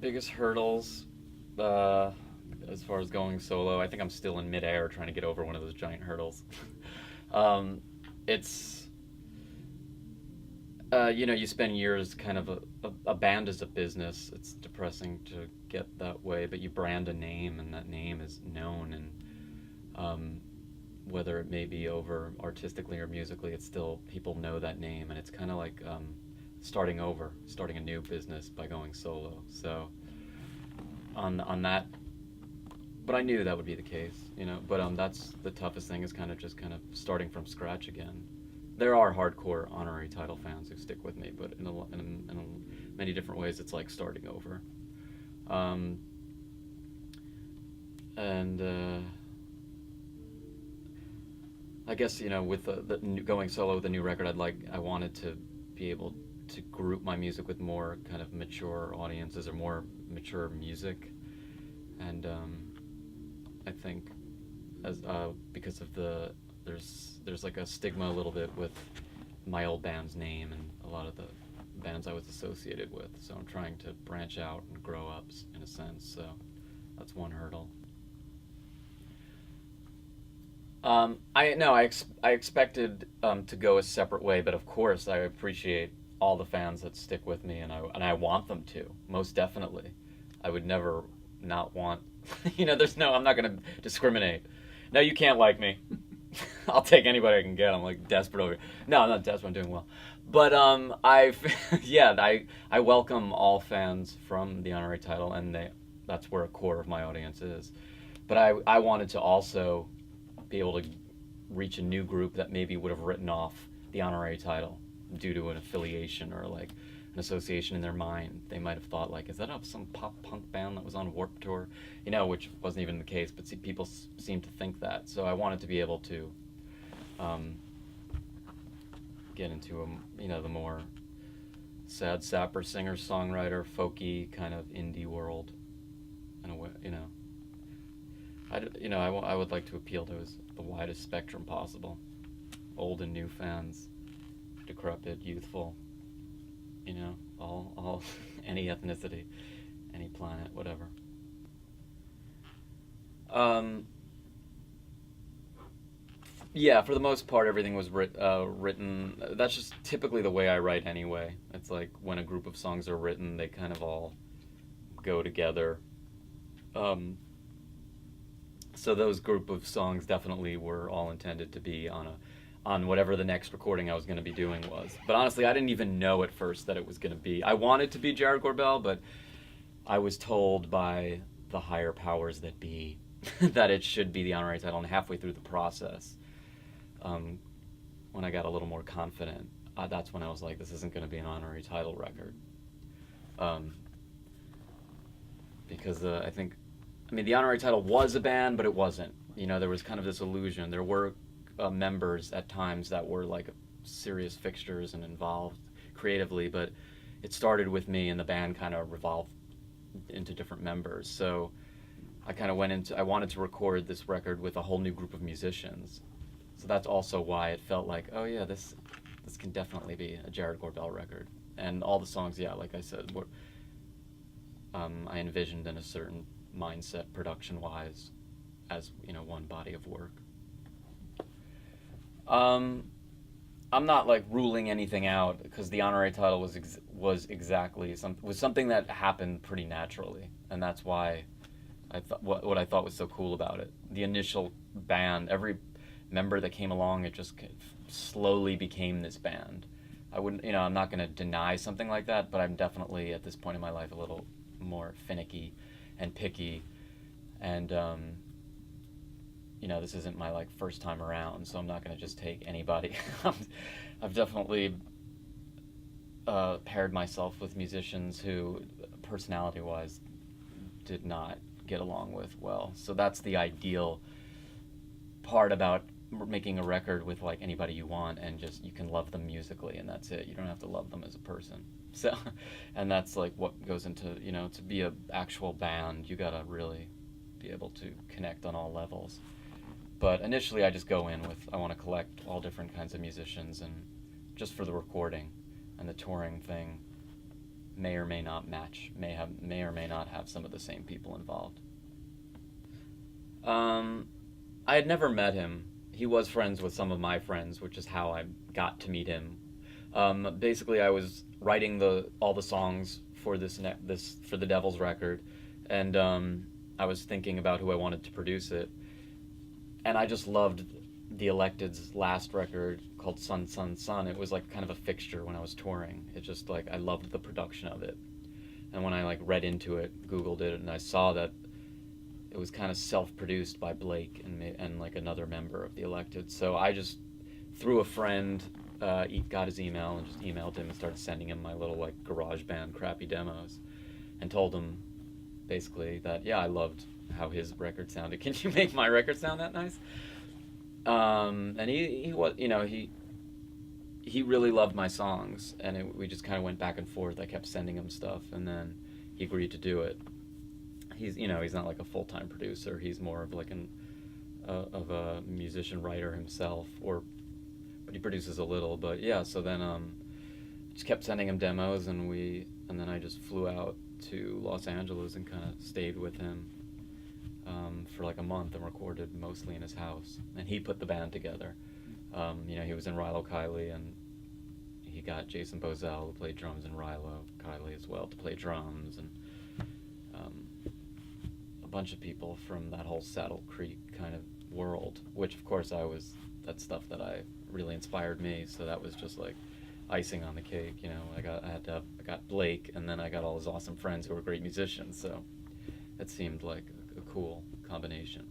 Biggest hurdles, uh, as far as going solo, I think I'm still in midair trying to get over one of those giant hurdles. um, it's you spend years kind of a band is a business. It's depressing to get that way, but you brand a name, and that name is known, and um, whether it may be over artistically or musically, it's still people know that name, and it's kind of like starting over, starting a new business by going solo. So on that, but I knew that would be the case, But that's the toughest thing is kind of starting from scratch again. There are hardcore honorary title fans who stick with me, but in many different ways, it's like starting over. Um, and I guess with going solo with the new record, I wanted to be able to group my music with more kind of mature audiences or more mature music, and I think as because of there's like a stigma a little bit with my old band's name and a lot of the bands I was associated with. So I'm trying to branch out and grow up in a sense. So that's one hurdle. I expected to go a separate way, but of course I appreciate all the fans that stick with me, and I want them to, most definitely. I would never not want, there's no, I'm not going to discriminate. No, you can't like me. I'll take anybody I can get. I'm like desperate over here. No, I'm not desperate. I'm doing well. But yeah, I welcome all fans from the honorary title, and that's where a core of my audience is. But I wanted to also be able to reach a new group that maybe would have written off the honorary title due to an affiliation or like an association in their mind. They might have thought like, is that some pop punk band that was on Warped Tour? Which wasn't even the case, but people seem to think that. So I wanted to be able to get into the more sad sapper singer songwriter folky kind of indie world in a way. I would like to appeal to the widest spectrum possible. Old and new fans, decrepit, youthful, all any ethnicity, any planet, whatever. Yeah, for the most part, everything was written. That's just typically the way I write anyway. It's like when a group of songs are written, they kind of all go together. So those group of songs definitely were all intended to be on whatever the next recording I was going to be doing was. But honestly, I didn't even know at first that it was going to be. I wanted to be Jarrod Gorbel, but I was told by the higher powers that be that it should be the honorary title. And halfway through the process, when I got a little more confident, that's when I was like, this isn't going to be an honorary title record. Because the honorary title was a band, but it wasn't. There was kind of this illusion. There were members at times that were like serious fixtures and involved creatively, but it started with me, and the band kind of revolved into different members. So I wanted to record this record with a whole new group of musicians. So that's also why it felt like, oh yeah, this can definitely be a Jarrod Gorbel record. And all the songs, yeah, like I said, were I envisioned in a certain mindset production-wise as, one body of work. I'm not like ruling anything out, because the honorary title was exactly something that happened pretty naturally, and that's why I thought what I thought was so cool about it. The initial band, every member that came along, it just slowly became this band. I'm not going to deny something like that, but I'm definitely at this point in my life a little more finicky and picky, and this isn't my like first time around, so I'm not going to just take anybody. I've definitely paired myself with musicians who, personality-wise, did not get along with well. So that's the ideal part about making a record with like anybody you want, and just you can love them musically, and that's it. You don't have to love them as a person. So, and that's like what goes into, to be a actual band, you gotta really be able to connect on all levels. But initially I just go in with, I want to collect all different kinds of musicians, and just for the recording and the touring thing, may or may not match, may or may not have some of the same people involved. I had never met him. He was friends with some of my friends, which is how I got to meet him. Basically, I was writing all the songs for this for the Devil's record, and I was thinking about who I wanted to produce it, and I just loved the Elected's last record called Sun Sun Sun. It was like kind of a fixture when I was touring. It just like I loved the production of it, and when I like read into it, Googled it, and I saw that it was kind of self-produced by Blake and like another member of the Elected. So I just through a friend got his email and just emailed him and started sending him my little like garage band crappy demos, and told him basically that I loved how his record sounded. Can you make my record sound that nice? And he was, he really loved my songs, and we just kind of went back and forth. I kept sending him stuff, and then he agreed to do it. He's not like a full-time producer. He's more of like of a musician writer himself, but he produces a little. But yeah, so then just kept sending him demos, and then I just flew out to Los Angeles and kind of stayed with him for like a month and recorded mostly in his house. And he put the band together. He was in Rilo Kiley, and he got Jason Bozell, who played drums in Rilo Kiley as well, to play drums, and a bunch of people from that whole Saddle Creek kind of world, which of course that's stuff that really inspired me. So that was just like icing on the cake. I got Blake, and then I got all his awesome friends who were great musicians. So it seemed like a cool combination.